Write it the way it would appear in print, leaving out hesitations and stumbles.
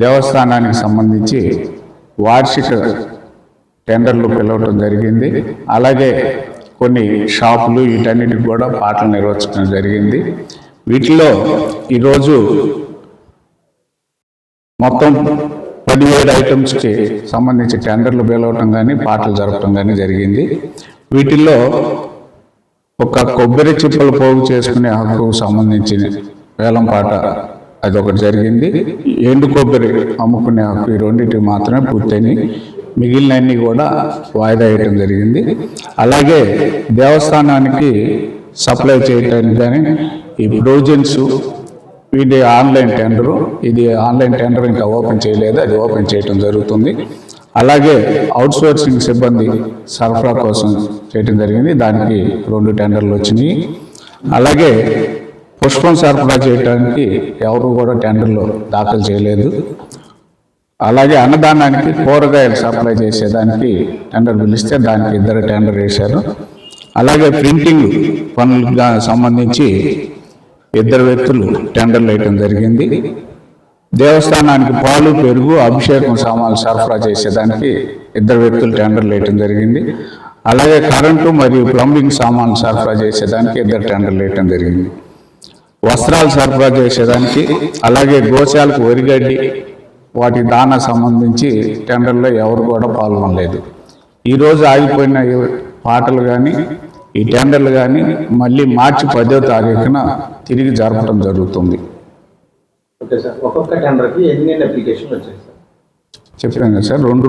దేవస్థానానికి సంబంధించి వార్షిక టెండర్లు పిలవటం జరిగింది. అలాగే కొన్ని షాపులు వీటన్నిటికి కూడా పాటలు నిర్వహించడం జరిగింది. వీటిలో ఈరోజు మొత్తం 17 ఐటమ్స్కి సంబంధించి టెండర్లు పిలవటం కానీ పాటలు జరపడం కానీ జరిగింది. వీటిల్లో ఒక కొబ్బరి చిప్పలు పోగు చేసుకునే హక్కుకు సంబంధించిన వేలం పాట అదొకటి జరిగింది. ఎండు కొబ్బరి అమ్ముకునే హక్కు ఈ రెండింటికి మాత్రమే పూర్తయినాయి. మిగిలినన్ని కూడా వాయిదా వేయటం జరిగింది. అలాగే దేవస్థానానికి సప్లై చేయడానికి కానీ ఈ ప్రొవిజన్స్ ఇది ఆన్లైన్ టెండరు, ఇది ఆన్లైన్ టెండర్ ఇంకా ఓపెన్ చేయలేదు, అది ఓపెన్ చేయటం జరుగుతుంది. అలాగే అవుట్సోర్సింగ్ సిబ్బంది సరఫరా కోసం చేయటం జరిగింది, దానికి 2 టెండర్లు వచ్చినాయి. అలాగే పుష్పం సరఫరా చేయడానికి ఎవరు కూడా టెండర్లు దాఖలు చేయలేదు. అలాగే అన్నదానానికి కూరగాయలు సప్లై చేసేదానికి టెండర్ పిలిస్తే దానికి 2 టెండర్ వేశారు. అలాగే ప్రింటింగ్ పనులకు సంబంధించి 2 వ్యక్తులు టెండర్లు వేయటం జరిగింది. దేవస్థానానికి పాలు, పెరుగు, అభిషేకం సామాన్లు సరఫరా చేసేదానికి 2 వ్యక్తులు టెండర్లు వేయటం జరిగింది. అలాగే కరెంటు మరియు ప్లంబింగ్ సామాన్లు సరఫరా చేసేదానికి 2 టెండర్లు వేయటం జరిగింది. వస్త్రాలు సరఫరా చేసేదానికి, అలాగే గోశాలకు వరిగడ్డి వాటి దానా సంబంధించి టెండర్లో ఎవరు కూడా పాల్గొనలేదు. ఈరోజు ఆగిపోయిన పాటలు కానీ ఈ టెండర్లు కానీ మళ్ళీ మార్చి 10వ తారీఖున తిరిగి జరపడం జరుగుతుంది. ఓకే సార్, ఒక్కొక్క టెండర్కి ఎన్ని అప్లికేషన్లు వచ్చాయి సార్? చెప్పాను కదా సార్, 2